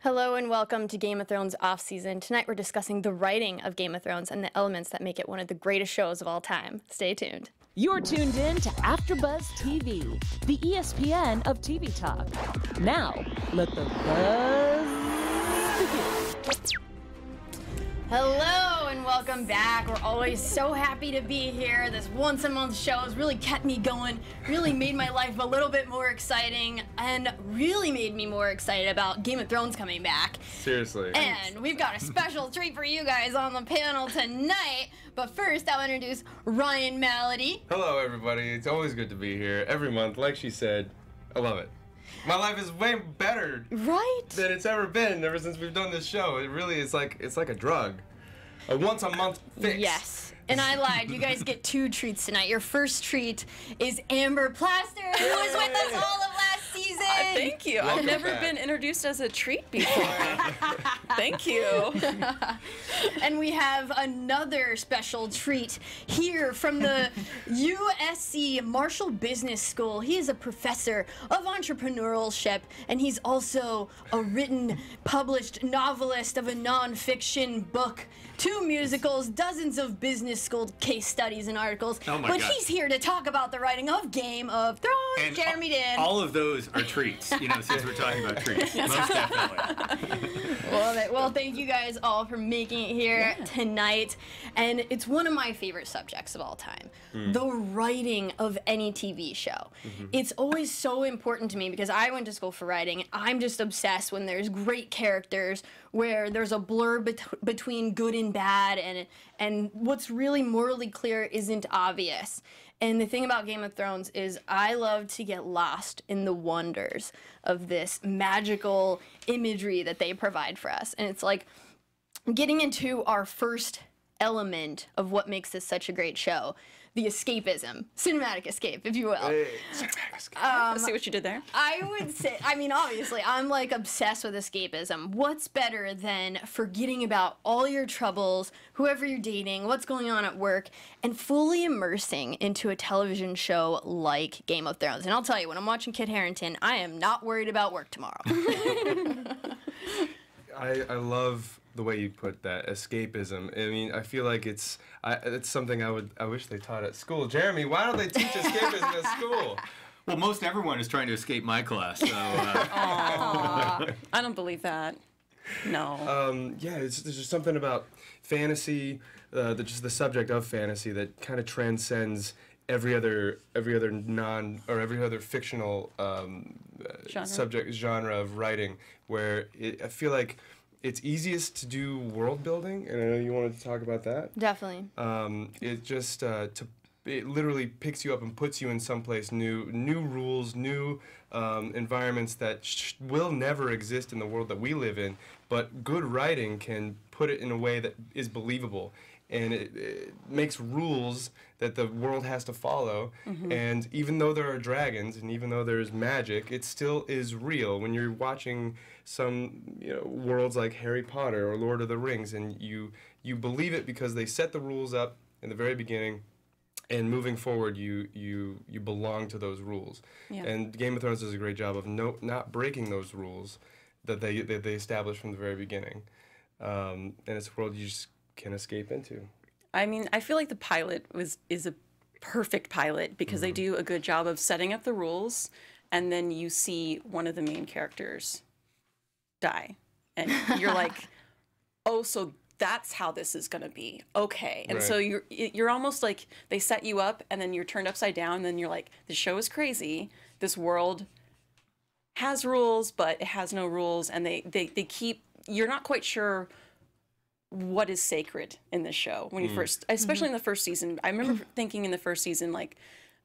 Hello and welcome to Game of Thrones off-season. Tonight we're discussing the writing of Game of Thrones and the elements that make it one of the greatest shows of all time. Stay tuned. You're tuned in to AfterBuzz TV, the ESPN of TV talk. Now, let the buzz begin. Hello and welcome back. We're always so happy to be here. This once-a-month show has really kept me going, really made my life a little bit more exciting, and really made me more excited about Game of Thrones coming back. Seriously. And we've got a special treat for you guys on the panel tonight. But first, I'll introduce Ryan Malaty. Hello, everybody. It's always good to be here. Every month, like she said, I love it. My life is way better than it's ever been ever since we've done this show. It really is like, it's like a drug. A once-a-month fix. Yes. And I lied. You guys get two treats tonight. Your first treat is Amber Plaster, who was with us all of last season. Thank you. Welcome I've never back. been introduced as a treat before. Thank you. And we have another special treat here from the USC Marshall Business School. He is a professor of entrepreneurship, and he's also a written, published novelist of a nonfiction book, 2 musicals, dozens of business school case studies and articles. Oh my but God. He's here to talk about the writing of Game of Thrones. And Jeremy Dann. all of those are treats, you know, since we're talking about treats. Most definitely. Love it. Well, thank you guys all for making it here tonight. And it's one of my favorite subjects of all time, the writing of any TV show. It's always so important to me because I went to school for writing. I'm just obsessed when there's great characters where there's a blur between good and bad, and what's really morally clear isn't obvious. And the thing about Game of Thrones is I love to get lost in the wonders of this magical imagery that they provide for us. And it's like getting into our first element of what makes this such a great show, the escapism, cinematic escape, if you will. Hey, cinematic escape. See what you did there? I would say, I mean, obviously, I'm like obsessed with escapism. What's better than forgetting about all your troubles, whoever you're dating, what's going on at work, and fully immersing into a television show like Game of Thrones? And I'll tell you, when I'm watching Kit Harington, I am not worried about work tomorrow. I love the way you put that, escapism. I mean, I feel like it's something I wish they taught at school. Jeremy, why don't they teach escapism at school? Well, most everyone is trying to escape my class, so... Aw, I don't believe that. No. Yeah, there's just something about fantasy, just the subject of fantasy that kind of transcends every other fictional genre of writing, where I feel like it's easiest to do world building, and I know you wanted to talk about that. Definitely. It just it literally picks you up and puts you in someplace new rules, new environments that will never exist in the world that we live in. But good writing can put it in a way that is believable, and it makes rules that the world has to follow. And even though there are dragons and even though there's magic, it still is real. When you're watching some worlds like Harry Potter or Lord of the Rings, and you believe it because they set the rules up in the very beginning, and moving forward you belong to those rules. Yeah. And Game of Thrones does a great job of not breaking those rules that they established from the very beginning. And it's a world you just can escape into. I mean, I feel like the pilot is a perfect pilot because they do a good job of setting up the rules, and then you see one of the main characters die. And you're like, oh, so that's how this is going to be. Okay. And so you're almost like they set you up and then you're turned upside down, and then you're like, the show is crazy. This world has rules, but it has no rules, and they keep, you're not quite sure what is sacred in this show when you first, especially in the first season. I remember thinking in the first season, like,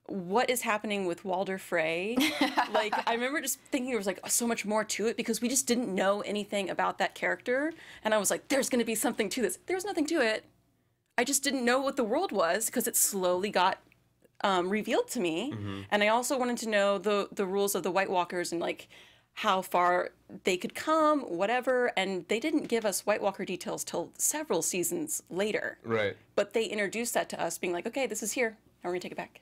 what is happening with Walder Frey? Like, I remember just thinking there was like so much more to it because we just didn't know anything about that character. And I was like, there's going to be something to this. There was nothing to it. I just didn't know what the world was because it slowly got revealed to me. And I also wanted to know the rules of the White Walkers and like how far they could come, whatever. And they didn't give us White Walker details till several seasons later. Right. But they introduced that to us being like, okay, this is here. Now we're going to take it back.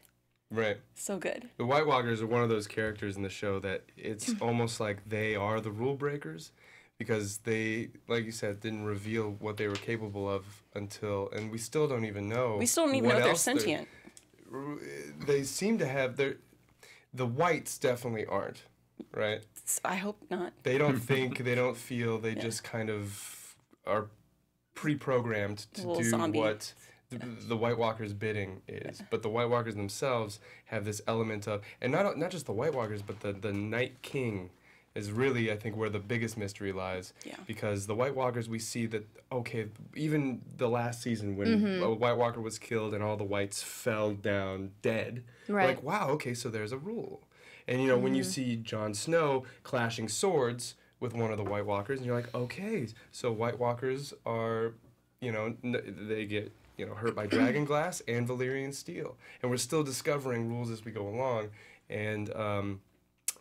Right. So good. The White Walkers are one of those characters in the show that it's almost like they are the rule breakers, because they, like you said, didn't reveal what they were capable of until, and we still don't even know. We still don't even know they're sentient. They seem to have the whites definitely aren't, right? I hope not. They don't think, they don't feel, they just kind of are pre-programmed to do zombie. what the White Walkers' bidding is. But the White Walkers themselves have this element of, and not just the White Walkers, but the Night King is really, I think, where the biggest mystery lies. Yeah. Because the White Walkers, we see that, okay, even the last season when a White Walker was killed and all the whites fell down dead, Right. like, wow, okay, so there's a rule. And, you know, when you see Jon Snow clashing swords with one of the White Walkers, and you're like, okay, so White Walkers are, you know, they get, you know, hurt by dragon glass and Valyrian steel. And we're still discovering rules as we go along, and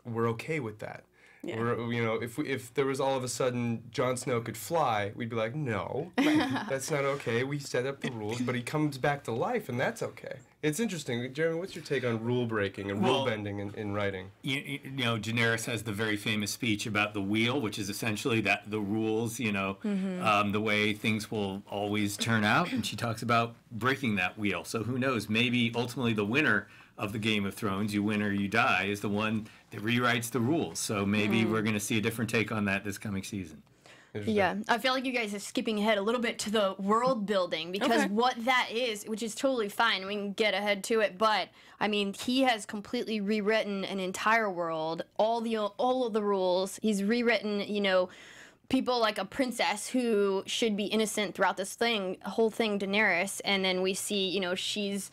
we're okay with that. Yeah. We're, you know, if there was all of a sudden Jon Snow could fly, we'd be like, no, that's not okay. We set up the rules, but he comes back to life, and that's okay. It's interesting. Jeremy, what's your take on rule breaking and rule bending in writing? You know, Daenerys has the very famous speech about the wheel, which is essentially that the rules, you know, the way things will always turn out, and she talks about breaking that wheel. So who knows? Maybe ultimately the winner of the Game of Thrones, you win or you die, is the one that rewrites the rules. So maybe we're going to see a different take on that this coming season. Yeah, I feel like you guys are skipping ahead a little bit to the world building, because what that is, which is totally fine, we can get ahead to it, but I mean, he has completely rewritten an entire world, all of the rules. He's rewritten, you know, people like a princess who should be innocent throughout this whole thing, Daenerys, and then we see, you know, she's,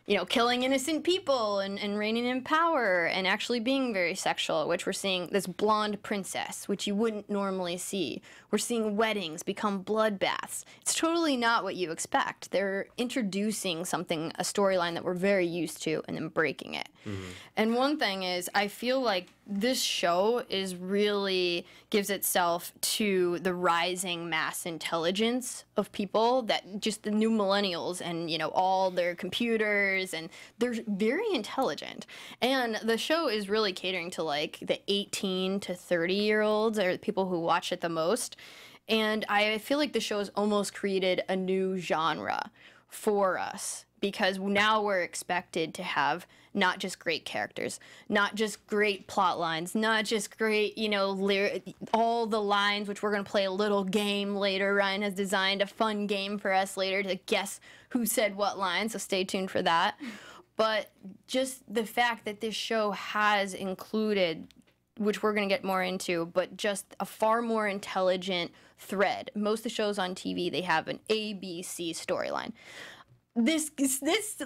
you know, killing innocent people and reigning in power and actually being very sexual, which we're seeing this blonde princess, which you wouldn't normally see. We're seeing weddings become bloodbaths. It's totally not what you expect. They're introducing something, a storyline that we're very used to, and then breaking it. And one thing is, I feel like this show is really gives itself to the rising mass intelligence of people, that just the new millennials and, you know, all their computers, and they're very intelligent. And the show is really catering to like the 18 to 30-year-olds are the people who watch it the most. And I feel like the show has almost created a new genre for us, because now we're expected to have not just great characters, not just great plot lines, not just great, you know, all the lines, which we're going to play a little game later. Ryan has designed a fun game for us later to guess who said what line, so stay tuned for that. But just the fact that this show has included, which we're going to get more into, but just a far more intelligent thread. Most of the shows on TV, they have an A, B, C storyline. This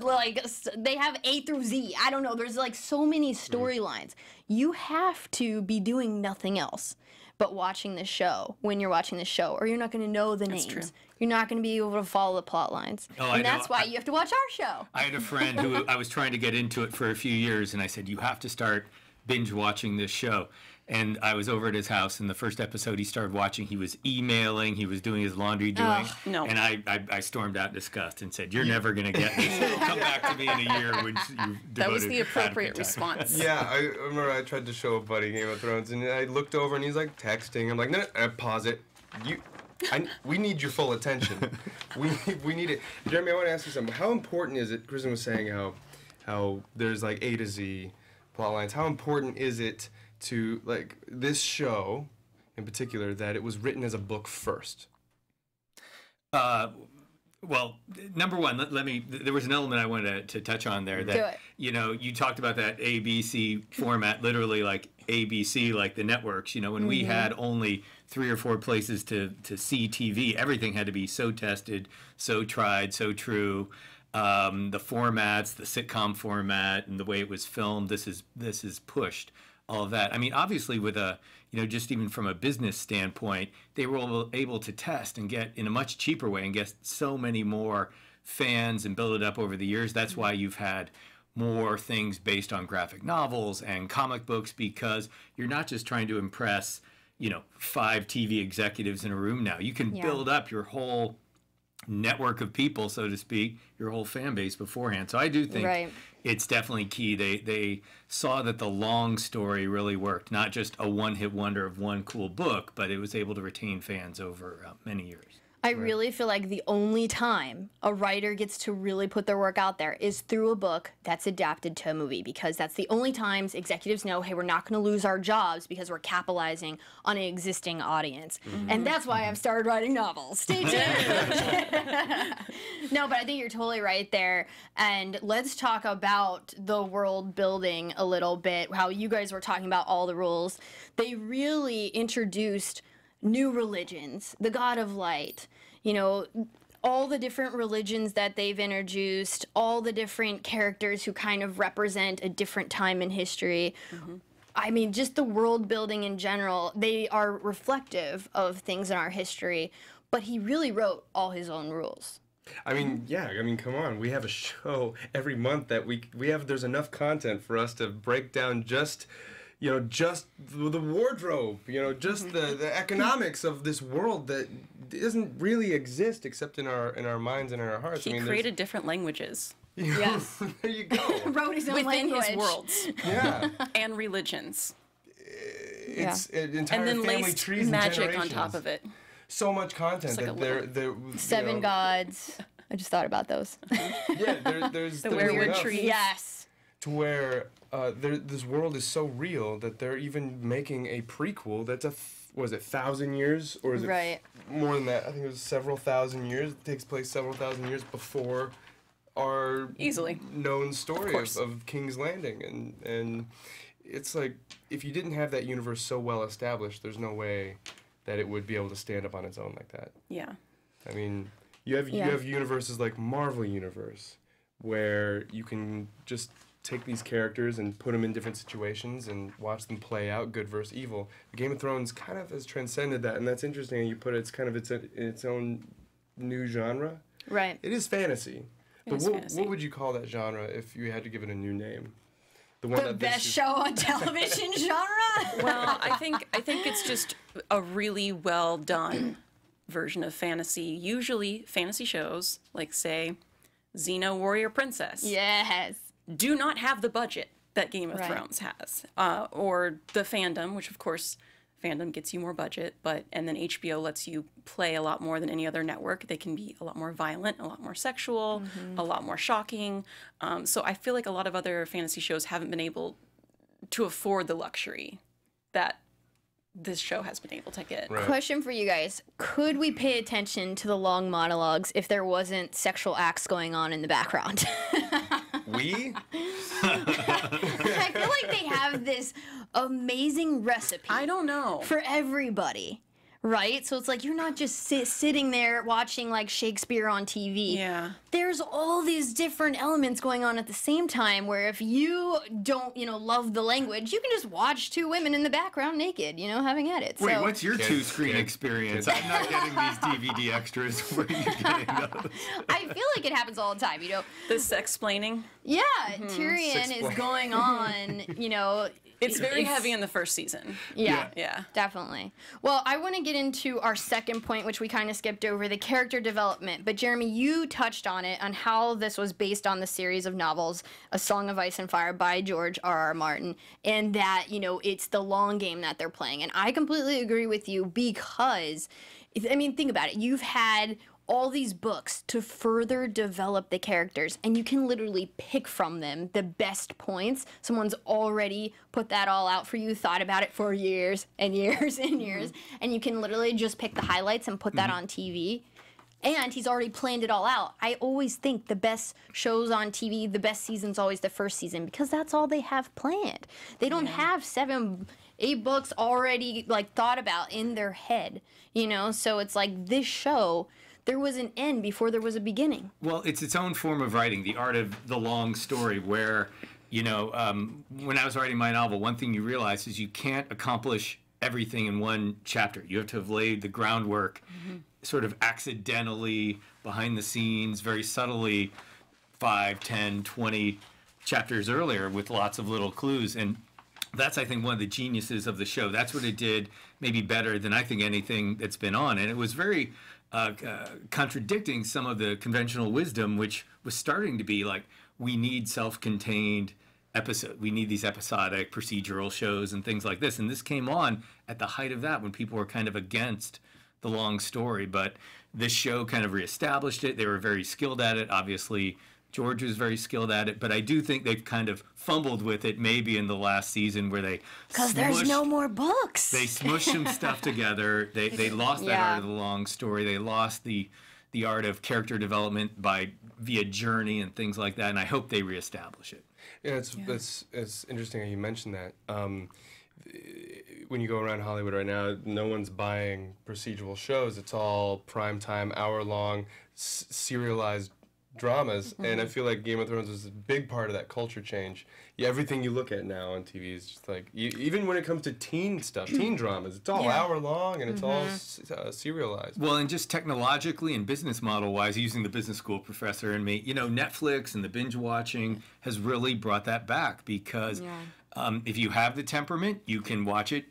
like, they have A through Z. I don't know. There's like so many storylines. You have to be doing nothing else but watching the show when you're watching the show, or you're not going to know the names. True. You're not going to be able to follow the plot lines. And that's why you have to watch our show. I had a friend who I was trying to get into it for a few years, and I said, you have to start binge watching this show. And I was over at his house, and the first episode he started watching, he was emailing, he was doing his laundry, no. And I stormed out in disgust and said, you're never going to get this. Come back to me in a year when you've devoted That was the appropriate adequate time. response. Yeah, I remember I tried to show a buddy Game of Thrones, and I looked over, and he's like texting. I'm like, no, I pause it. We need your full attention. we need it. Jeremy, I want to ask you something. How important is it? Kristen was saying how there's like A to Z plot lines. How important is it to, like, this show in particular, that it was written as a book first? Well, number one, there was an element I wanted to touch on there that, you know, you talked about that ABC format, literally like ABC, like the networks, you know, when we had only 3 or 4 places to see TV, everything had to be so tested, so tried, so true. The formats, the sitcom format, and the way it was filmed, this is pushed. All of that. I mean, obviously with just even from a business standpoint, they were able to test and get in a much cheaper way and get so many more fans and build it up over the years. That's why you've had more things based on graphic novels and comic books, because you're not just trying to impress, 5 TV executives in a room now. You can build up your whole network of people, so to speak, your whole fan base beforehand. So I do think it's definitely key. They saw that the long story really worked, not just a one-hit wonder of one cool book, but it was able to retain fans over many years. I really feel like the only time a writer gets to really put their work out there is through a book that's adapted to a movie, because that's the only times executives know, hey, we're not going to lose our jobs because we're capitalizing on an existing audience. And that's why I've started writing novels. Stay tuned. No, but I think you're totally right there. And let's talk about the world building a little bit, how you guys were talking about all the rules. They really introduced new religions, the God of Light, you know, all the different religions that they've introduced, all the different characters who kind of represent a different time in history. I mean, just the world building in general, they are reflective of things in our history, but he really wrote all his own rules. I mean, yeah, I mean, come on. We have a show every month that we have, there's enough content for us to break down just the wardrobe, just the economics of this world that doesn't really exist except in our minds and in our hearts. He created different languages. Yes. There you go. Wrote his own Within language. his worlds. Yeah. And religions. It's an entire And then family laced trees and magic on generations. top of it. So much content It's like that they're Seven gods. I just thought about those. Yeah, there's The there's weird enough tree. Yes. to where this world is so real that they're even making a prequel that's was it 1,000 years, or is it Right. more than that? I think it was several thousand years. It takes place several thousand years before our Easily. known story course. of King's Landing, and it's like, if you didn't have that universe so well established, there's no way that it would be able to stand up on its own like that. Yeah. I mean, you have universes like Marvel Universe, where you can just take these characters and put them in different situations and watch them play out, good versus evil. The Game of Thrones kind of has transcended that, and that's interesting. You put it's kind of its own new genre. Right. It is fantasy. But is fantasy. what would you call that genre if you had to give it a new name? The one The that best show on television genre? Well, I think it's just a really well done version of fantasy. Usually fantasy shows, like say Xena Warrior Princess, Yes. do not have the budget that Game of Right. Thrones has. Or the fandom, which of course fandom gets you more budget, and then HBO lets you play a lot more than any other network. They can be a lot more violent, a lot more sexual, a lot more shocking. So I feel like a lot of other fantasy shows haven't been able to afford the luxury that this show has been able to get. Right. Question for you guys. Could we pay attention to the long monologues if there wasn't sexual acts going on in the background? We? I feel like they have this amazing recipe I don't know. for everybody, right? So it's like you're not just sitting there watching like Shakespeare on TV. Yeah. There's all these different elements going on at the same time where if you don't, love the language, you can just watch two women in the background naked, having at it. Wait, So what's your two-screen experience? I'm not getting these DVD extras. Where are you getting those? I feel like it happens all the time, The sex-plaining, Yeah, Tyrion is going on, it's very heavy in the first season. Yeah. Yeah. Definitely. Well, I want to get into our second point, which we kind of skipped over, the character development. But Jeremy, you touched on it, on how this was based on the series of novels, A Song of Ice and Fire by George R.R. Martin, and that, it's the long game that they're playing. And I completely agree with you because, think about it. You've had all these books to further develop the characters, and you can literally pick from them the best points. Someone's already put that all out for you, thought about it for years and years and years, and you can literally just pick the highlights and put that on TV. And he's already planned it all out. I always think the best shows on TV, the best season's always the first season, because that's all they have planned. They don't have 7, 8 books already thought about in their head, So it's like this show, there was an end before there was a beginning. Well, it's its own form of writing, the art of the long story, where, when I was writing my novel, one thing you realize is you can't accomplish everything in one chapter. You have to have laid the groundwork sort of accidentally, behind the scenes, very subtly, 5, 10, 20 chapters earlier with lots of little clues. And that's, I think, one of the geniuses of the show. That's what it did maybe better than I think anything that's been on. And it was very contradicting some of the conventional wisdom, which was starting to be like, we need self-contained episode. We need these episodic procedural shows and things like this. And this came on at the height of that when people were kind of against the long story. But this show kind of reestablished it. They were very skilled at it. Obviously, George was very skilled at it, but I do think they've kind of fumbled with it maybe in the last season where they because there's no more books. They smushed some stuff together. They lost that art of the long story. They lost the art of character development via journey and things like that. And I hope they reestablish it. Yeah, it's interesting how you mentioned that. When you go around Hollywood right now, no one's buying procedural shows. It's all primetime, hour-long, serialized dramas, and I feel like Game of Thrones was a big part of that culture change. Yeah, everything you look at now on TV is just like, even when it comes to teen stuff, teen dramas, it's all hour long and it's all serialized. Well, and just technologically and business model wise, using the business school professor in me, Netflix and the binge watching has really brought that back because if you have the temperament, you can watch it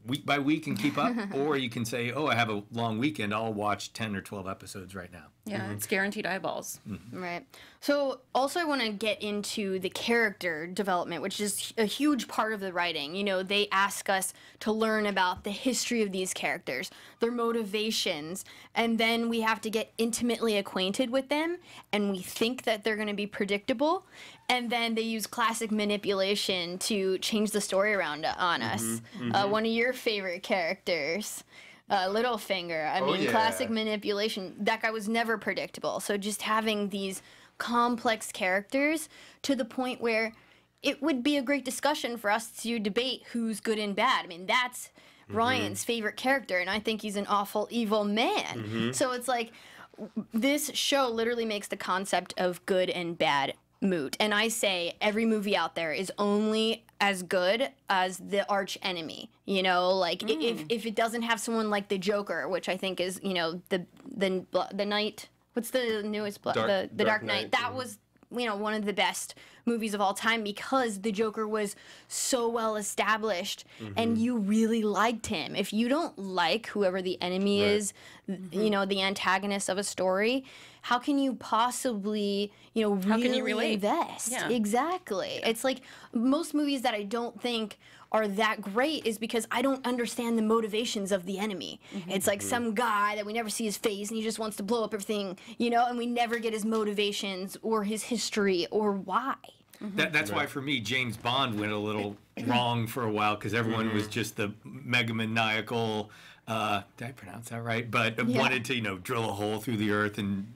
week by week and keep up, or you can say, oh, I have a long weekend, I'll watch 10 or 12 episodes right now. Yeah, it's guaranteed eyeballs. Right. So also I want to get into the character development, which is a huge part of the writing. They ask us to learn about the history of these characters, their motivations, and then we have to get intimately acquainted with them, and we think that they're going to be predictable, and then they use classic manipulation to change the story around on us. One of your favorite characters, Littlefinger. I mean, classic manipulation. That guy was never predictable. So just having these complex characters to the point where it would be a great discussion for us to debate who's good and bad. I mean, that's Ryan's favorite character, and I think he's an awful, evil man. So it's like this show literally makes the concept of good and bad moot. And I say every movie out there is only as good as the arch enemy. If it doesn't have someone like the Joker, which I think is, the Knight. What's the newest the Dark Knight? That was one of the best movies of all time because the Joker was so well established and you really liked him. If you don't like whoever the enemy is, the antagonist of a story, how can you possibly, really relate? Invest? Yeah. Exactly. It's like most movies that I don't think are that great is because I don't understand the motivations of the enemy. It's like some guy that we never see his face and he just wants to blow up everything, and we never get his motivations or his history or why. That's why for me, James Bond went a little wrong for a while because everyone was just the megamaniacal, did I pronounce that right? But wanted to, drill a hole through the earth and,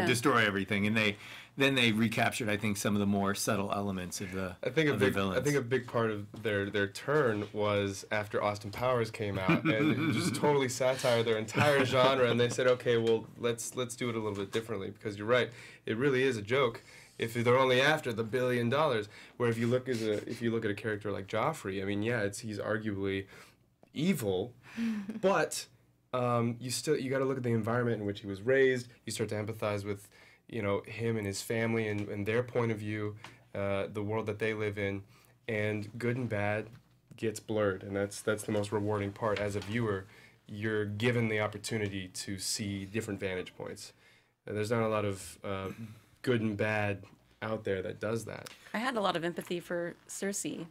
destroy everything. And then they recaptured, I think, some of the more subtle elements of the villains. I think a big part of their turn was after Austin Powers came out and it just totally satired their entire genre, and they said, okay, well, let's do it a little bit differently because you're right, it really is a joke if they're only after the $1 billion. Where if you look at a character like Joffrey, I mean, he's arguably evil, but you got to look at the environment in which he was raised. You start to empathize with him and his family and their point of view, the world that they live in, and good and bad gets blurred, and that's the most rewarding part. As a viewer, you're given the opportunity to see different vantage points. And there's not a lot of good and bad out there that does that. I had a lot of empathy for Cersei,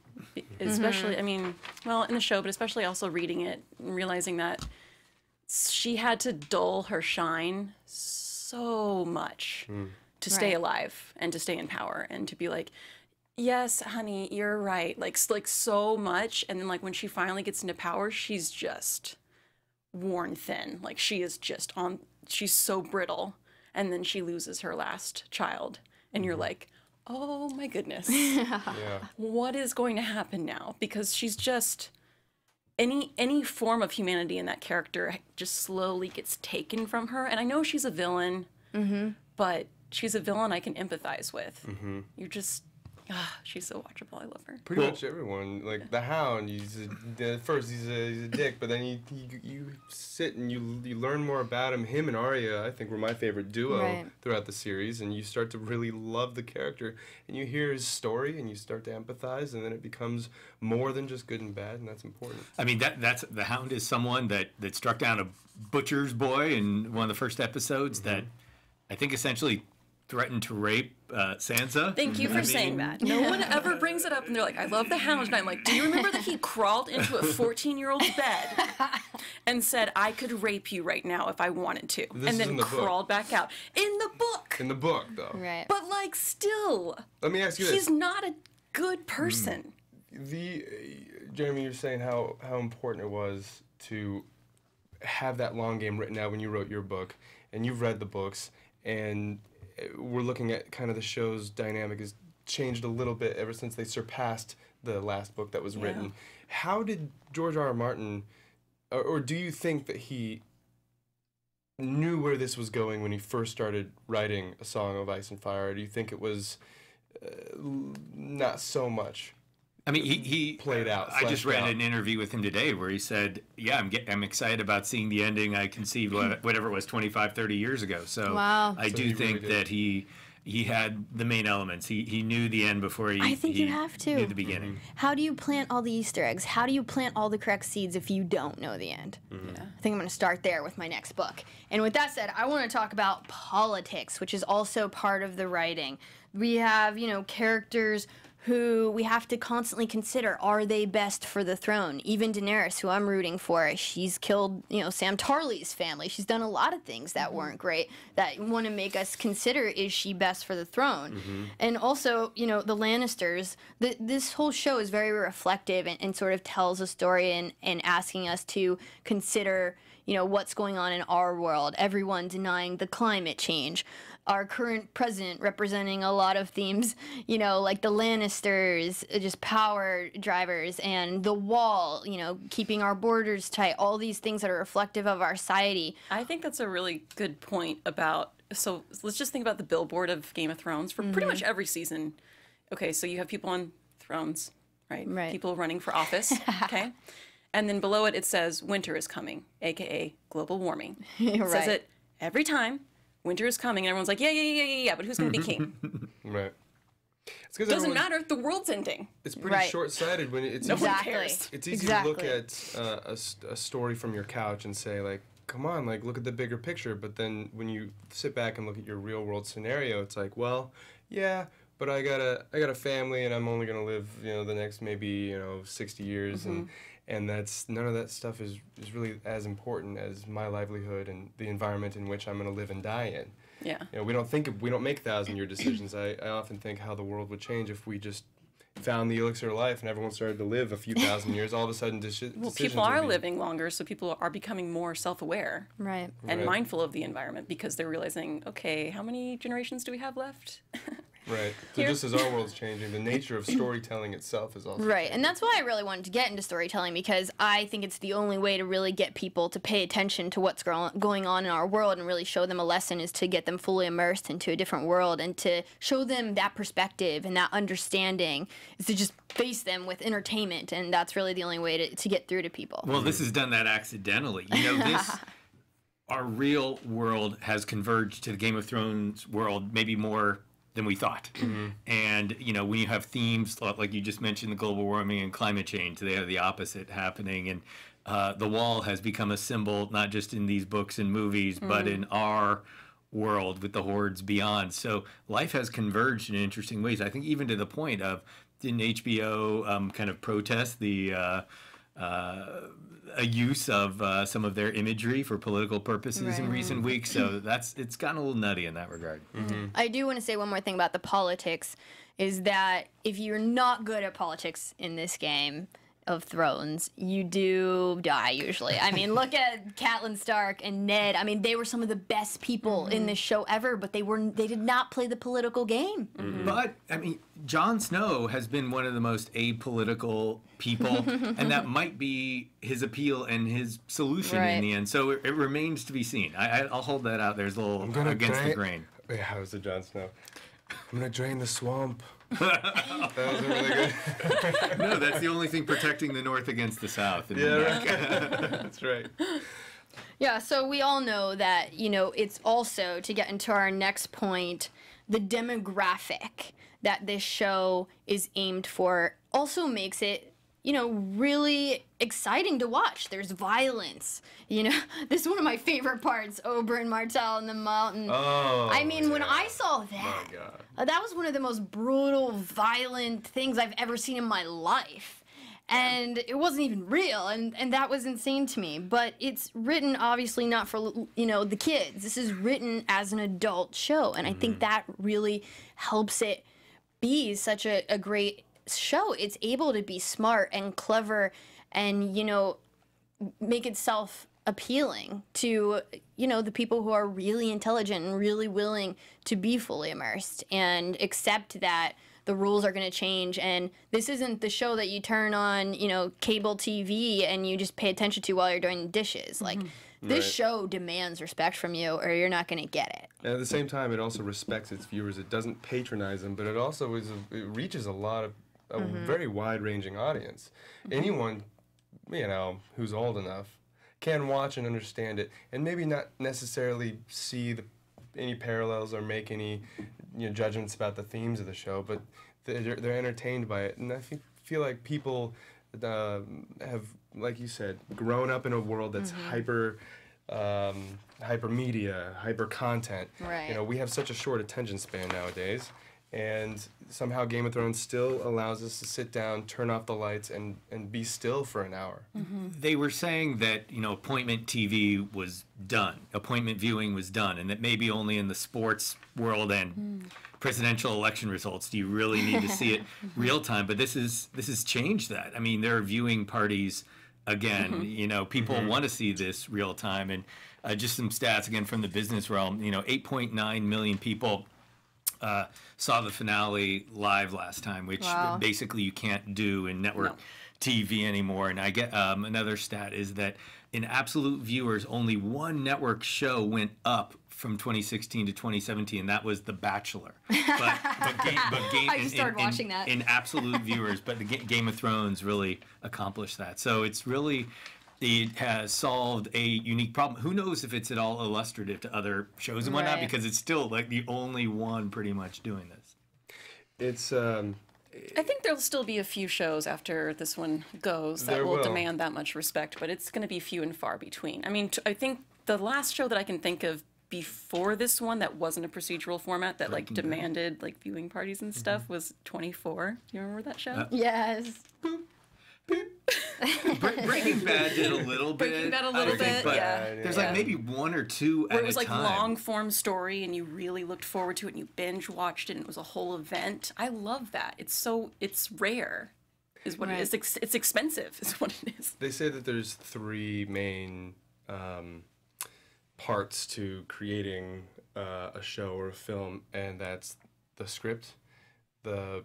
especially, I mean, well, in the show, but especially also reading it and realizing that she had to dull her shine so much to stay alive and to stay in power and to be like, yes, honey, you're right. Like so much. And then when she finally gets into power, she's just worn thin. Like she's so brittle. And then she loses her last child. And you're like, oh my goodness. What is going to happen now? Because she's just, any form of humanity in that character just slowly gets taken from her. And I know she's a villain, but she's a villain I can empathize with. You're just, she's so watchable. I love her. Pretty much everyone, like the Hound. At first he's a dick, but then you sit and you learn more about him. Him and Arya, I think, were my favorite duo throughout the series, and you start to really love the character. And you hear his story, and you start to empathize, and then it becomes more than just good and bad, and that's important. I mean, that's the Hound is someone that struck down a butcher's boy in one of the first episodes that I think essentially threatened to rape Sansa. Thank you for saying that. No one ever brings it up, and they're like, I love the Hound. And I'm like, do you remember that he crawled into a 14-year-old's bed and said, I could rape you right now if I wanted to, and then crawled back out? In the book. In the book, though. Right. But, like, still. Let me ask you this. He's not a good person. Jeremy, you're saying how important it was to have that long game written out when you wrote your book, and you've read the books, and we're looking at kind of the show's dynamic has changed a little bit ever since they surpassed the last book that was written. How did George R.R. Martin, or do you think that he knew where this was going when he first started writing A Song of Ice and Fire, or do you think it was not so much? I mean, he played out. I just read an interview with him today where he said, yeah, I'm excited about seeing the ending I conceived whatever it was 25, 30 years ago. So I do think that he had the main elements. He knew the end before he you have to. knew the beginning. How do you plant all the Easter eggs? How do you plant all the correct seeds if you don't know the end? Yeah. I think I'm going to start there with my next book. And with that said, I want to talk about politics, which is also part of the writing. We have, characters who we have to constantly consider, are they best for the throne? Even Daenerys, who I'm rooting for, she's killed, Sam Tarly's family. She's done a lot of things that weren't great that want to make us consider, is she best for the throne? And also, the Lannisters, this whole show is very reflective and sort of tells a story and asking us to consider, what's going on in our world. Everyone denying the climate change. Our current president representing a lot of themes, like the Lannisters, just power drivers, and the wall, keeping our borders tight, all these things that are reflective of our society. I think that's a really good point about, so let's just think about the billboard of Game of Thrones for pretty much every season. Okay, so you have people on thrones, right? People running for office, okay? And then below it, it says, winter is coming, aka global warming. It says it every time. Winter is coming, and everyone's like, yeah, but who's going to be king? Right. It doesn't matter if the world's ending. It's pretty short-sighted when it's no one cares. It's easy to look at a story from your couch and say, like, come on, like, look at the bigger picture. But then when you sit back and look at your real-world scenario, it's like, well, yeah, but I got a family, and I'm only going to live, the next maybe, 60 years, and that's none of that stuff is really as important as my livelihood and the environment in which I'm going to live and die in. Yeah. We don't make 1,000-year decisions. I often think how the world would change if we just found the elixir of life and everyone started to live a few thousand years. All of a sudden, decisions people are living longer, so people are becoming more self-aware, and mindful of the environment because they're realizing, okay, how many generations do we have left? Right. So just as our world's changing, the nature of storytelling itself is also changing. And that's why I really wanted to get into storytelling, because I think it's the only way to really get people to pay attention to what's going on in our world and really show them a lesson, is to get them fully immersed into a different world and to show them that perspective and that understanding, is to just face them with entertainment, and that's really the only way to get through to people. Well, this has done that accidentally. Our real world has converged to the Game of Thrones world maybe more than we thought. And, when you have themes like you just mentioned, the global warming and climate change, they have the opposite happening. And the wall has become a symbol, not just in these books and movies, but in our world with the hordes beyond. So life has converged in interesting ways. I think even to the point of, didn't HBO kind of protest the a use of some of their imagery for political purposes in recent weeks? So it's gotten a little nutty in that regard. I do want to say one more thing about the politics, is that if you're not good at politics in this Game of Thrones, you do die usually. I mean, look at Catelyn Stark and Ned. I mean, they were some of the best people in this show ever, but they did not play the political game. But I mean, Jon Snow has been one of the most apolitical people, and that might be his appeal and his solution in the end. So it remains to be seen. I'll hold that out there as a little against the grain. Wait, how was it, Jon Snow? I'm gonna drain the swamp. That was really good. No, that's the only thing protecting the North against the South. That's right. Yeah, so we all know that, it's also, to get into our next point, the demographic that this show is aimed for also makes it you know, really exciting to watch. There's violence. You know, this is one of my favorite parts, Oberyn Martell in the mountain. Oh, I mean, when I saw that, that was one of the most brutal, violent things I've ever seen in my life. And it wasn't even real, and that was insane to me. But it's written, obviously, not for, you know, the kids. This is written as an adult show, and I think that really helps it be such a great show. It's able to be smart and clever and, you know, make itself appealing to, you know, the people who are really intelligent and really willing to be fully immersed and accept that the rules are going to change. And this isn't the show that you turn on, you know, cable TV and you just pay attention to while you're doing the dishes. Like, this show demands respect from you or you're not going to get it. And at the same time, it also respects its viewers. It doesn't patronize them, but it also it reaches a lot of a very wide-ranging audience. Anyone, you know, who's old enough can watch and understand it, and maybe not necessarily see any parallels or make any, you know, judgments about the themes of the show, but they're entertained by it. And I feel like people have, like you said, grown up in a world that's hyper media, hyper content. Right. You know, we have such a short attention span nowadays, and somehow Game of Thrones still allows us to sit down, turn off the lights, and be still for an hour. They were saying that, you know, appointment TV was done, appointment viewing was done, and that maybe only in the sports world and presidential election results do you really need to see it real time. But this has changed that. I mean, there are viewing parties again. You know, people want to see this real time, and just some stats again from the business realm. You know, 8.9 million people saw the finale live last time, which basically you can't do in network TV anymore. And I get another stat is that in absolute viewers, only one network show went up from 2016 to 2017, and that was The Bachelor. I just started watching that. In absolute viewers, but the Game of Thrones really accomplished that. So it's really, it has solved a unique problem. Who knows if it's at all illustrative to other shows and whatnot, because it's still like the only one pretty much doing this. It's I think there'll still be a few shows after this one goes that will demand that much respect, but it's going to be few and far between. I mean, I think the last show that I can think of before this one that wasn't a procedural format that like demanded like viewing parties and stuff was 24. Do you remember that show? Yes. Breaking Bad did a little bit. Breaking Bad a little bit, but yeah. There's like maybe one or two at a time. Where it was like long form story and you really looked forward to it and you binge watched it and it was a whole event. I love that. It's rare is what it is. It's expensive is what it is. They say that there's three main parts to creating a show or a film, and that's the script, the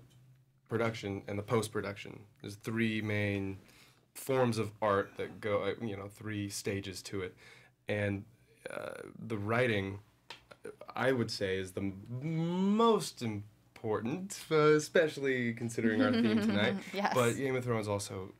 production, and the post-production. There's three main forms of art that go, you know, three stages to it. And the writing, I would say, is the most important, especially considering our theme tonight. Yes. But Game of Thrones also,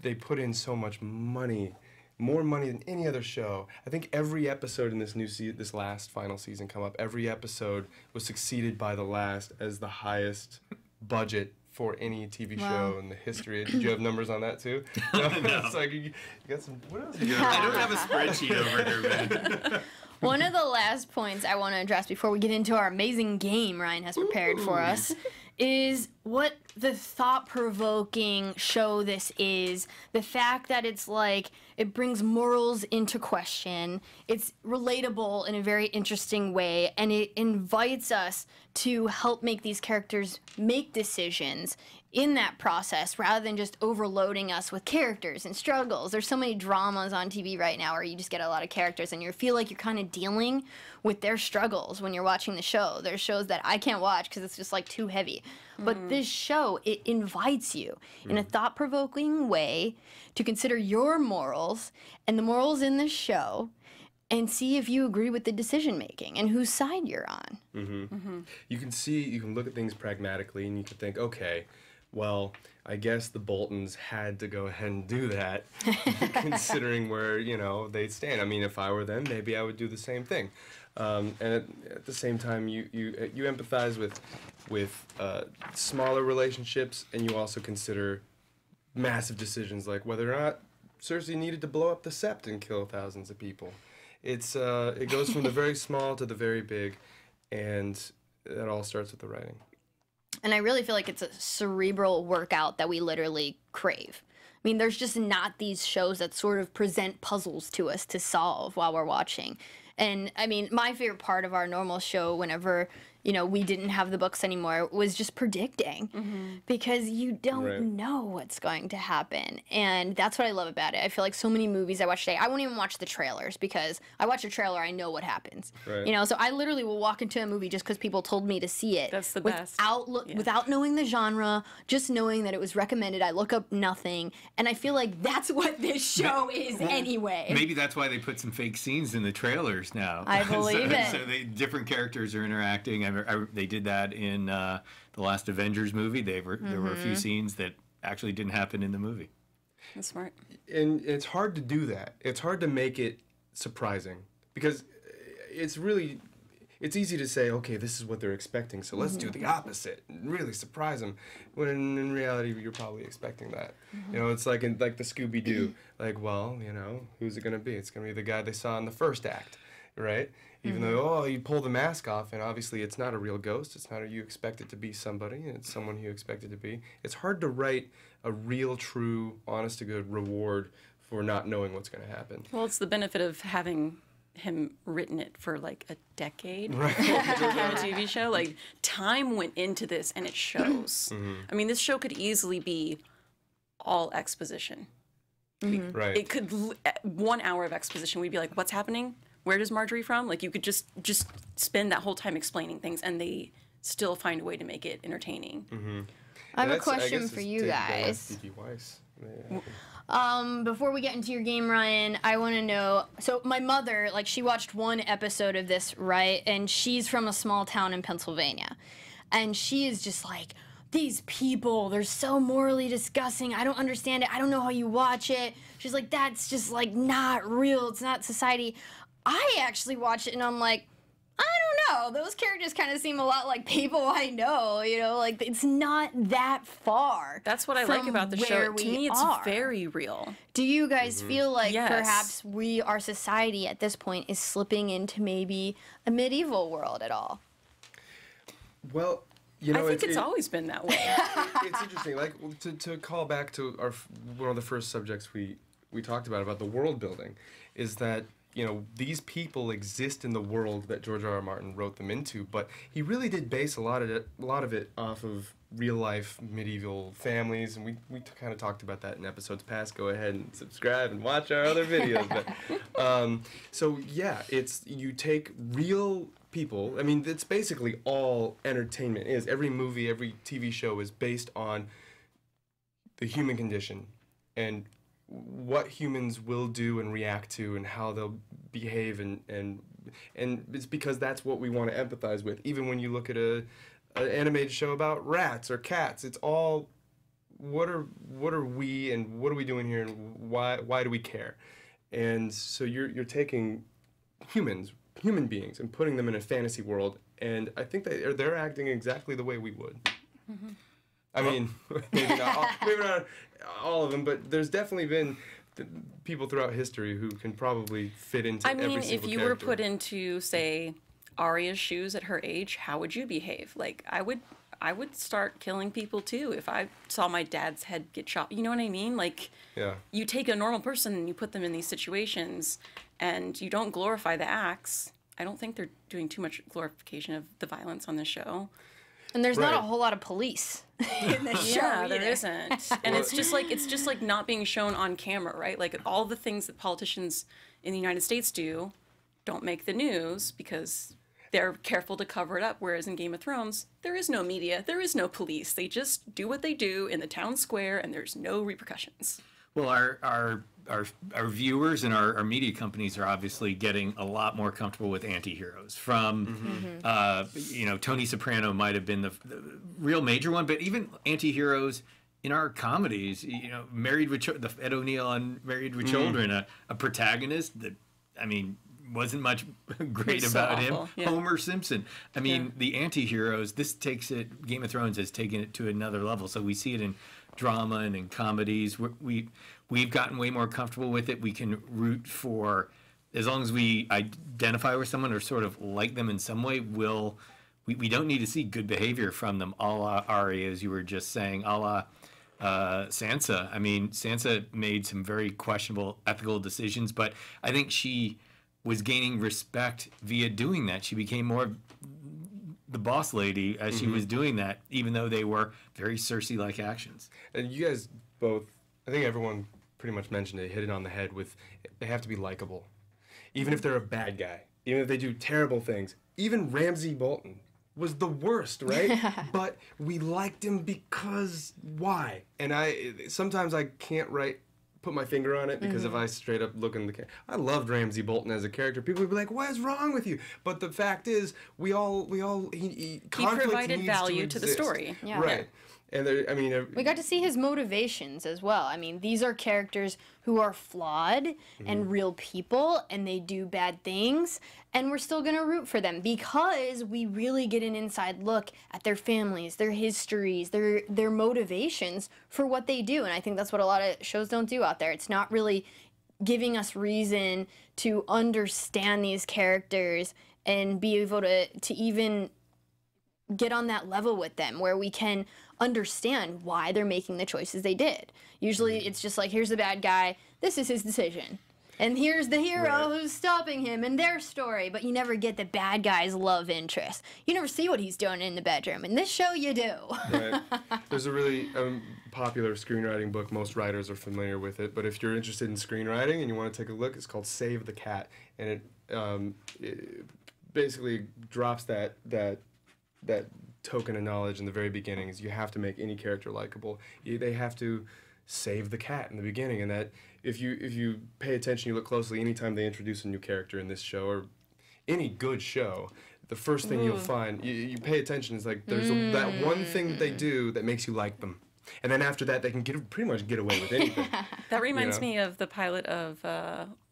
they put in so much money, more money than any other show. I think every episode in this last final season come up, every episode was succeeded by the last as the highest budget for any TV show in the history. Did you have numbers on that too? No. It's like you got some. What else? I don't have a spreadsheet over here, man. One of the last points I want to address before we get into our amazing game Ryan has prepared for us is what the thought-provoking show this is. The fact that it's like, it brings morals into question. It's relatable in a very interesting way, and it invites us to help make these characters make decisions in that process rather than just overloading us with characters and struggles. There's so many dramas on TV right now where you just get a lot of characters and you feel like you're kind of dealing with their struggles when you're watching the show. There's shows that I can't watch because it's just like too heavy. But this show, it invites you in a thought-provoking way to consider your morals and the morals in the show and see if you agree with the decision-making and whose side you're on. You can look at things pragmatically and you can think, okay, well, I guess the Boltons had to go ahead and do that, considering where, you know, they stand. I mean, if I were them, maybe I would do the same thing. And at the same time, you empathize with smaller relationships, and you also consider massive decisions like whether or not Cersei needed to blow up the Sept and kill thousands of people. It goes from the very small to the very big, and it all starts with the writing. And I really feel like it's a cerebral workout that we literally crave. I mean, there's just not these shows that sort of present puzzles to us to solve while we're watching. And I mean, my favorite part of our normal show, whenever, you know, we didn't have the books anymore, was just predicting, because you don't know what's going to happen. And that's what I love about it. I feel like so many movies I watch today, I won't even watch the trailers, because I watch a trailer, I know what happens. You know, so I literally will walk into a movie just because people told me to see it. That's the best. Without knowing the genre, just knowing that it was recommended. I look up nothing, and I feel like that's what this show is anyway. Maybe that's why they put some fake scenes in the trailers now. I believe it. So different characters are interacting. They did that in the last Avengers movie. There were a few scenes that actually didn't happen in the movie. That's smart. And it's hard to do that. It's hard to make it surprising, because it's easy to say, okay, this is what they're expecting, so let's do the opposite and really surprise them. When in reality, you're probably expecting that. You know, it's like the Scooby-Doo. Like, well, you know, who's it going to be? It's going to be the guy they saw in the first act, right? Even though, you pull the mask off, and obviously it's not a real ghost. It's not you expect it to be somebody, and it's someone you expect it to be. It's hard to write a real, true, honest-to-good reward for not knowing what's going to happen. Well, it's the benefit of having him written it for like a decade on a TV show. Like, time went into this, and it shows. I mean, this show could easily be all exposition. Right. It could 1 hour of exposition. We'd be like, what's happening? Where does Marjorie from? Like, you could just spend that whole time explaining things, and they still find a way to make it entertaining. I have a question for you guys. Before we get into your game, Ryan, I want to know, so my mother, like, she watched one episode of this, right? And she's from a small town in Pennsylvania. And she is just like, these people, they're so morally disgusting. I don't understand it. I don't know how you watch it. She's like, that's just, like, not real. It's not society. I actually watch it, and I'm like, I don't know. Those characters kind of seem a lot like people I know, you know? Like, it's not that far. That's what I like about the show. To me, it's very real. Do you guys feel like perhaps our society at this point is slipping into maybe a medieval world at all? Well, you know, I think it's always been that way. It's interesting. Like, to call back to one of the first subjects we talked about the world building, is that, you know, these people exist in the world that George R.R. Martin wrote them into, but he really did base a lot of it off of real life medieval families, and we kind of talked about that in episodes past. Go ahead and subscribe and watch our other videos. But so yeah, you take real people. I mean, it's basically all entertainment is. Every movie, every TV show is based on the human condition and what humans will do and react to and how they'll behave, and it's because that's what we want to empathize with. Even when you look at an animated show about rats or cats, it's all what are we and what are we doing here and why do we care? And so you're taking human beings and putting them in a fantasy world, and I think they're acting exactly the way we would. I mean, maybe not all of them, but there's definitely been people throughout history who can probably fit into every single character. If you were put into, say, Arya's shoes at her age, how would you behave? Like, I would start killing people too if I saw my dad's head get chopped. You know what I mean? Like, you take a normal person and you put them in these situations, and you don't glorify the acts. I don't think they're doing too much glorification of the violence on the show. And there's not a whole lot of police in this show. Yeah, there isn't. And it's just like not being shown on camera, right? Like, all the things that politicians in the United States do don't make the news because they're careful to cover it up. Whereas in Game of Thrones, there is no media, there is no police. They just do what they do in the town square, and there's no repercussions. Well, our viewers and our media companies are obviously getting a lot more comfortable with anti-heroes. From, you know, Tony Soprano might have been the real major one, but even anti-heroes in our comedies, you know, Ed O'Neill on Married with Children, a protagonist that, I mean, wasn't much great It's about so him. awful, yeah. Homer Simpson. I mean, the anti-heroes, this takes it, Game of Thrones has taken it to another level. So we see it in drama and in comedies. We've gotten way more comfortable with it. We can root for, as long as we identify with someone or sort of like them in some way, we don't need to see good behavior from them, a la Arya, as you were just saying, a la Sansa. I mean, Sansa made some very questionable ethical decisions, but I think she was gaining respect via doing that. She became more the boss lady as she was doing that, even though they were very Cersei-like actions. And you guys both, I think everyone pretty much mentioned it, hit it on the head with, they have to be likable. Even if they're a bad guy, even if they do terrible things. Even Ramsay Bolton was the worst, right? But we liked him because why? And sometimes I can't put my finger on it, because if I straight up look in the camera, I loved Ramsay Bolton as a character. People would be like, "What is wrong with you?" But the fact is, he provided value to the story. Yeah. Right. And we got to see his motivations as well. I mean, these are characters who are flawed and real people, and they do bad things, and we're still going to root for them because we really get an inside look at their families, their histories, their motivations for what they do. And I think that's what a lot of shows don't do out there. It's not really giving us reason to understand these characters and be able to even get on that level with them where we can understand why they're making the choices they did. Usually it's just like, here's the bad guy, this is his decision. And here's the hero who's stopping him and their story. But you never get the bad guy's love interest. You never see what he's doing in the bedroom. In this show, you do. Right. There's a really popular screenwriting book. Most writers are familiar with it. But if you're interested in screenwriting and you want to take a look, it's called Save the Cat. And it basically drops that token of knowledge in the very beginning. Is you have to make any character likable. They have to save the cat in the beginning, and that if you pay attention, you look closely, anytime they introduce a new character in this show or any good show, the first thing you'll find, you pay attention, is like there's that one thing that they do that makes you like them. And then after that, they can pretty much get away with anything. That reminds me of the pilot of,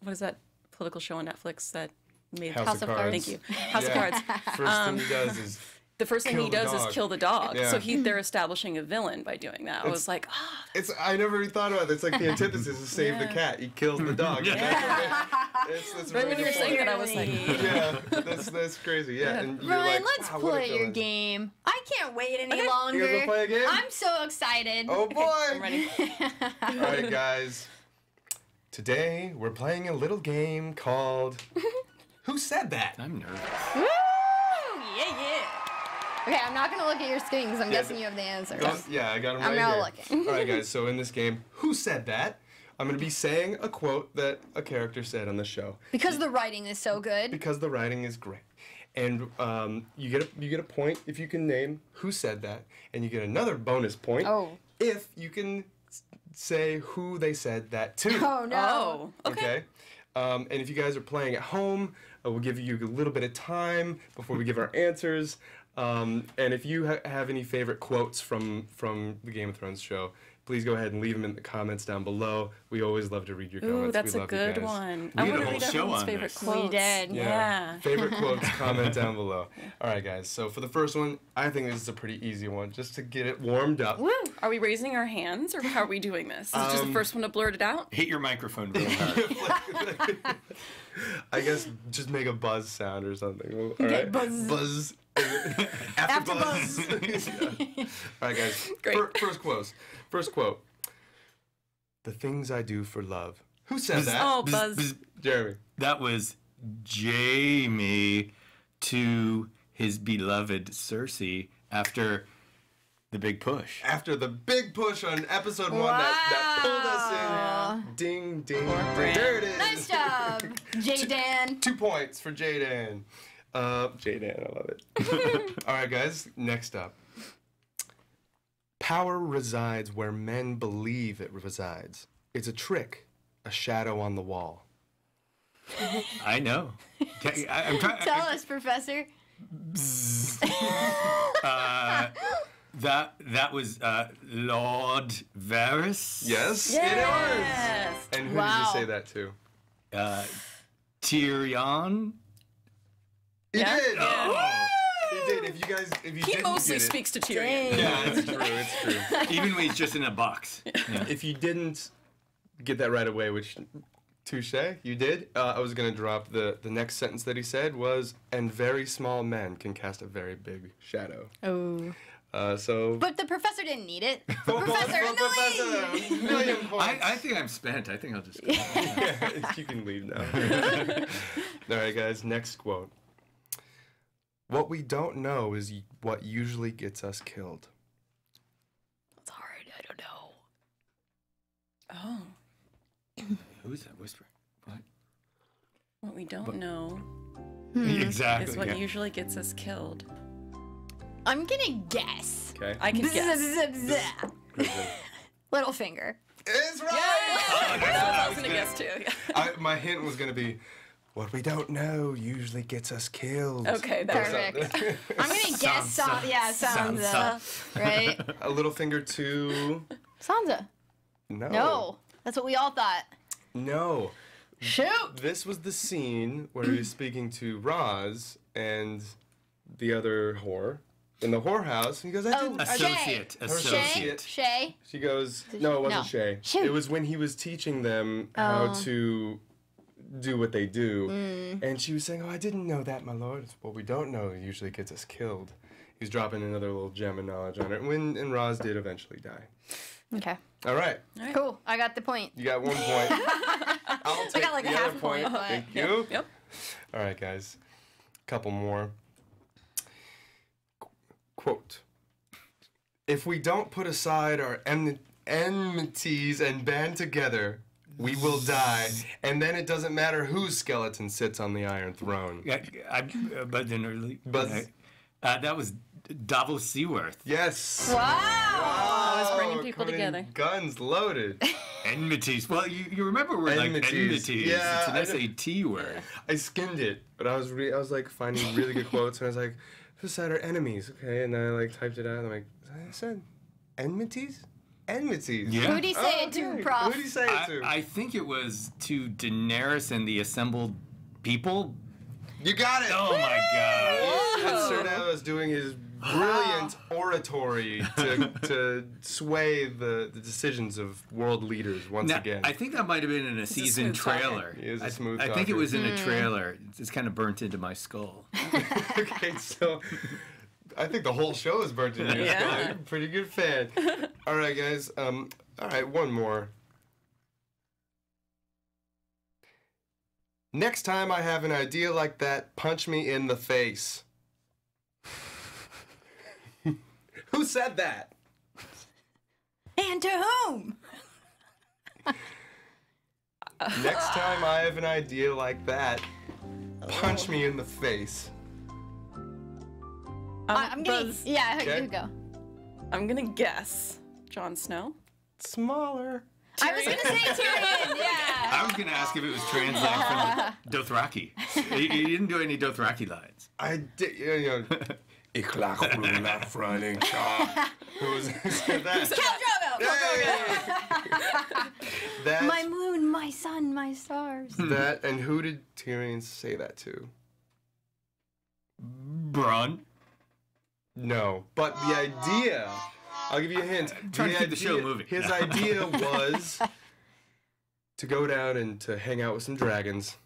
what is that political show on Netflix that made House of Cards. Thank you. House of Cards. First thing he does is the first thing he does is kill the dog. Yeah. So they're establishing a villain by doing that. I was like, I never even thought about it. It's like the antithesis is save the cat. He kills the dog. That's right when you were saying that, I was like, yeah, that's crazy. Yeah. And you're Ryan, like, let's wow, play your game. I can't wait any longer. You guys wanna play a game? I'm so excited. Oh boy. I'm ready. All right, guys. Today we're playing a little game called Who Said That? I'm nervous. Woo! Yeah. Okay, I'm not going to look at your screen because I'm guessing you have the answers. I got them right I'm here. not looking. All right, guys, so in this game, Who Said That? I'm going to be saying a quote that a character said on the show. Because the writing is so good. Because the writing is great. And you get a point if you can name who said that, and you get another bonus point if you can say who they said that to. Oh, no. Oh, okay. And if you guys are playing at home, we'll give you a little bit of time before we give our answers. And if you have any favorite quotes from the Game of Thrones show, please go ahead and leave them in the comments down below. We always love to read your comments. Ooh, that's we a love you good guys. one. We I did want a to whole read show everyone's on favorite this. quotes. We did. Yeah. Favorite quotes, comment down below. All right, guys. So for the first one, I think this is a pretty easy one, just to get it warmed up. Woo! Are we raising our hands, or how are we doing this? Is it just the first one to blurt it out? Hit your microphone really hard. I guess just make a buzz sound or something. All Okay, right? buzz. Buzz. AfterBuzz. Yeah. All right, guys. Great. First quote. The things I do for love. Who said that? Oh, Buzz. Jeremy. That was Jamie to his beloved Cersei after the big push. After the big push on episode 1 that pulled us in. Ding, ding, ding. There it is. Nice job, J-Dan. 2 points for J-Dan. J-Dan, I love it. All right, guys. Next up. Power resides where men believe it resides. It's a trick, a shadow on the wall. I know. I'm trying. Tell us, Professor. That was Lord Varys. Yes, Yes. it was. And who did you say that to? Tyrion? He did! Oh. He did. If you He didn't mostly get it, speaks to Tyrion. Yeah, it's true. It's true. Even when he's just in a box. Yeah. If you didn't get that right away, which touche, you did. I was gonna drop the next sentence that he said was, "And very small men can cast a very big shadow." Oh. So. But the professor didn't need it. Full Professor points for in the lead. Professor. Million points. I think I'm spent. I think I'll just go. Yeah, you can leave now. All right, guys. Next quote. What we don't know is what usually gets us killed. It's hard. I don't know. Oh. Who's that whispering? What? What we don't know Exactly. is what usually gets us killed. I'm gonna guess. Okay. I can guess. Little finger. It's right. Oh, that's what I was gonna guess too. Yeah. My hint was gonna be, what we don't know usually gets us killed. Okay, that's Perfect. I'm gonna guess Sansa. Right? A little finger to. Sansa. No. No. That's what we all thought. No. Shoot. This was the scene where he was speaking to Roz and the other whore in the whorehouse. And he goes, I didn't. Associate. Associate. Shay. She goes, no, it wasn't No. Shay. Shoot. It was when he was teaching them how to do what they do. And she was saying, oh, I didn't know that, my lord. It's what we don't know usually gets us killed. He's dropping another little gem of knowledge on her. And Roz did eventually die. Okay. All right. Cool. I got the point. You got 1 point. I'll take got like the a other half point, but- Thank you. Yep. All right, guys. Couple more. Quote. If we don't put aside our enmities and band together, we will die. And then it doesn't matter whose skeleton sits on the Iron Throne. But then early. Buzz. That was Davos Seaworth. Yes. Wow. Always bringing people coming in together. Guns loaded. Enmities. Well, you remember we're like Enmities. enmities. Yeah, It's an SAT word. I skimmed it, but I was like finding really good quotes, and I was like, "Beside our enemies," okay, and then I like typed it out, and I'm like, I said, enmities, enmities. Yeah. Who'd he say it to, Okay. Prof? Who'd he say it to? I think it was to Daenerys and the assembled people. You got it. Oh my God. And Sir Davos doing his brilliant oratory to sway the decisions of world leaders once Now, again. I think that might have been in a season smooth talker. trailer. He is a smooth I think it talker. was in a trailer. It's kind of burnt into my skull. Okay, so I think the whole show is burnt in your skull. You're a pretty good fan. All right, guys. All right, one more. Next time I have an idea like that, punch me in the face. Who said that? And to whom? Next time I have an idea like that, punch me in the face. I'm gonna. Buzz, Yeah, Okay. you go. I'm gonna guess Jon Snow. Smaller. I was gonna say Tyrion. Yeah. I was going to ask if it was translated from Dothraki. He didn't do any Dothraki lines. I did, you know. Ik lag groen naar Frank. Who was said that? Khal Drogo. That, My moon, my sun, my stars. that, and who did Tyrion say that to? Bronn. No, but the idea. I'll give you a hint. Trying to keep the show moving. His idea was to go down and to hang out with some dragons.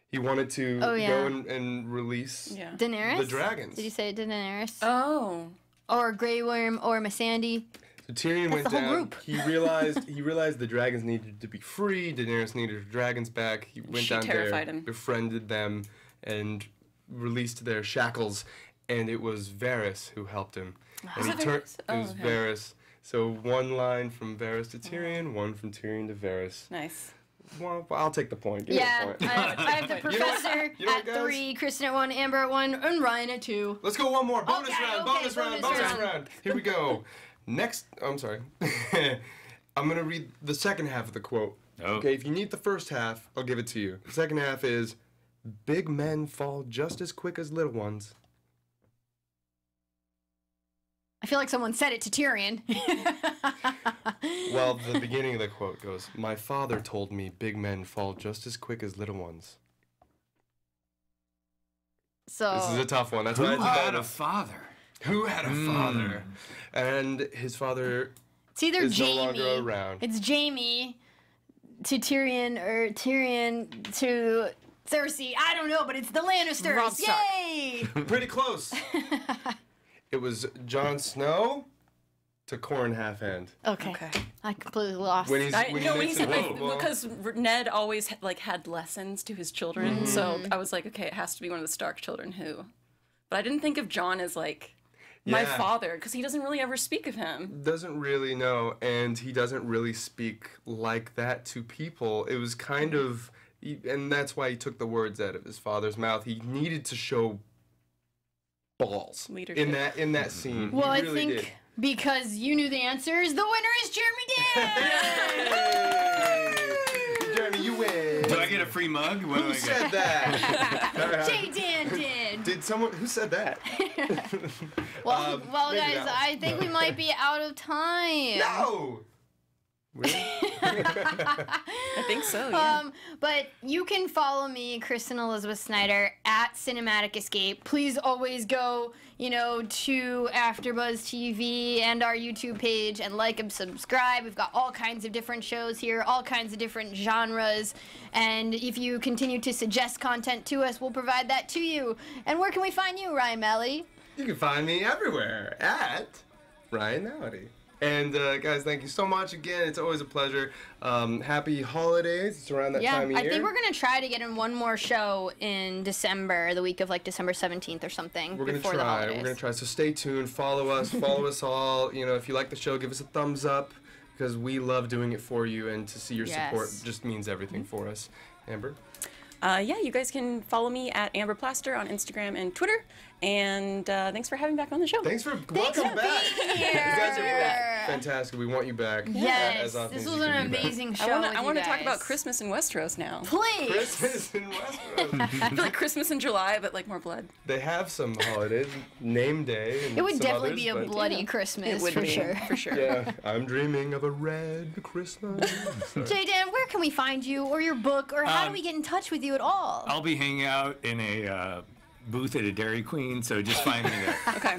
He wanted to Oh, yeah. go and release Yeah. Daenerys. the dragons. Did you say Daenerys? Oh. Or Grey Worm or Missandei? So Tyrion That's went the whole down. group. He realized the dragons needed to be free. Daenerys needed her dragons back. He went She down terrified there, him. befriended them, and released their shackles. And it was Varys who helped him. And Was it Varys? It was Oh, okay. Varys. So one line from Varys to Tyrion, one from Tyrion to Varys. Nice. Well, I'll take the point. Give me Yeah, the point. I have the You know what- professor you know what, at guys? 3, Kristen at 1, Amber at 1, and Ryan at 2. Let's go one more. Bonus Okay, round, okay, bonus round, bonus bonus round. round. Here we go. Next, I'm sorry. I'm going to read the second half of the quote. Oh. Okay, if you need the first half, I'll give it to you. The second half is, big men fall just as quick as little ones. I feel like someone said it to Tyrion. Well, the beginning of the quote goes, "My father told me big men fall just as quick as little ones." So This is a tough one. That's why Who had a father? Who had a father? And his father it's either is Jamie. no longer around. It's Jamie to Tyrion or Tyrion to Cersei. I don't know, but it's the Lannisters. Robb Stark. Yay! Pretty close. It was Jon Snow to Corn Halfhand. Okay. I completely lost. When he's Because Ned always had lessons to his children, so I was like, okay, it has to be one of the Stark children who. But I didn't think of Jon as like my father, because he doesn't really ever speak of him. Doesn't really know, and he doesn't really speak like that to people. It was kind of, and that's why he took the words out of his father's mouth. He needed to show balls Leadership. in that scene. Well, he really I think did. because you knew the answers, the winner is Jeremy Dann. Jeremy, you win. Do I get a free mug? What do I Who get? said that? Jay Dan did. Did someone? Who said that? Well, maybe guys, that one. I think we might be out of time. No. Really? I think so, yeah. But you can follow me, Kristen Elizabeth Snyder, at Cinematic Escape. Please always go, to AfterBuzz TV and our YouTube page and like and subscribe. We've got all kinds of different shows here, all kinds of different genres. And if you continue to suggest content to us, we'll provide that to you. And where can we find you, Ryan Melly? You can find me everywhere at Ryan Malaty. And guys, thank you so much again. It's always a pleasure. Happy holidays. It's around that time of year. I think we're going to try to get in one more show in December, the week of December 17th or something. We're going to before the try. holidays. We're going to try. So stay tuned. Follow us. Follow us all. If you like the show, give us a thumbs up because we love doing it for you. And to see your support just means everything for us. Amber? You guys can follow me at Amber Plaster on Instagram and Twitter. And thanks for having me back on the show. Thanks for Thanks welcome for back. being here. You guys are fantastic. We want you back. Yes, as often this as was you an can be back. amazing show. I want to to talk about Christmas in Westeros now. Please. Christmas in Westeros. I feel like Christmas in July, but more blood. They have some holidays, name day. And It would some definitely others, be a but- bloody Christmas It would for be, sure. for sure. Yeah, I'm dreaming of a red Christmas. Jay Dan, where can we find you or your book, or how do we get in touch with you at all? I'll be hanging out in a booth at a Dairy Queen, so just find me there. Okay.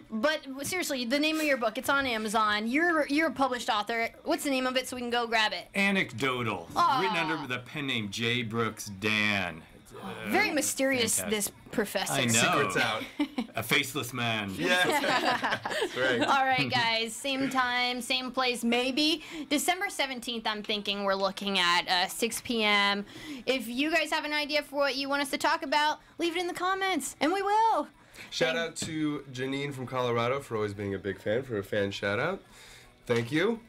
But seriously, the name of your book, it's on Amazon. You're a published author. What's the name of it so we can go grab it? Anecdotal, Aw. written under the pen name J. Brooks Dan. Very mysterious, fantastic. this professor. I know. Secrets out. A faceless man. Yes. That's right. All right, guys, same time, same place, maybe. December 17th, I'm thinking we're looking at 6 p.m. If you guys have an idea for what you want us to talk about, leave it in the comments, and we will. Shout out to Janine from Colorado for always being a big fan, for a fan shout out. Thank you.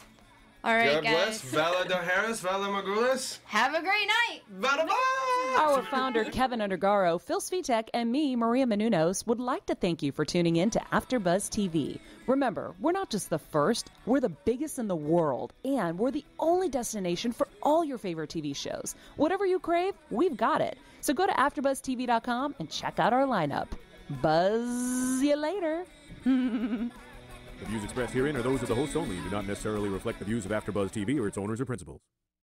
All right, God bless. guys. Vala Del Harris, Vala Magulis. Have a great night. Bye-bye. Our founder, Keven Undergaro, Phil Svitek, and me, Maria Menounos, would like to thank you for tuning in to AfterBuzz TV. Remember, we're not just the first, we're the biggest in the world, and we're the only destination for all your favorite TV shows. Whatever you crave, we've got it. So go to AfterBuzzTV.com and check out our lineup. Buzz you later. The views expressed herein are those of the hosts only and do not necessarily reflect the views of AfterBuzz TV or its owners or principals.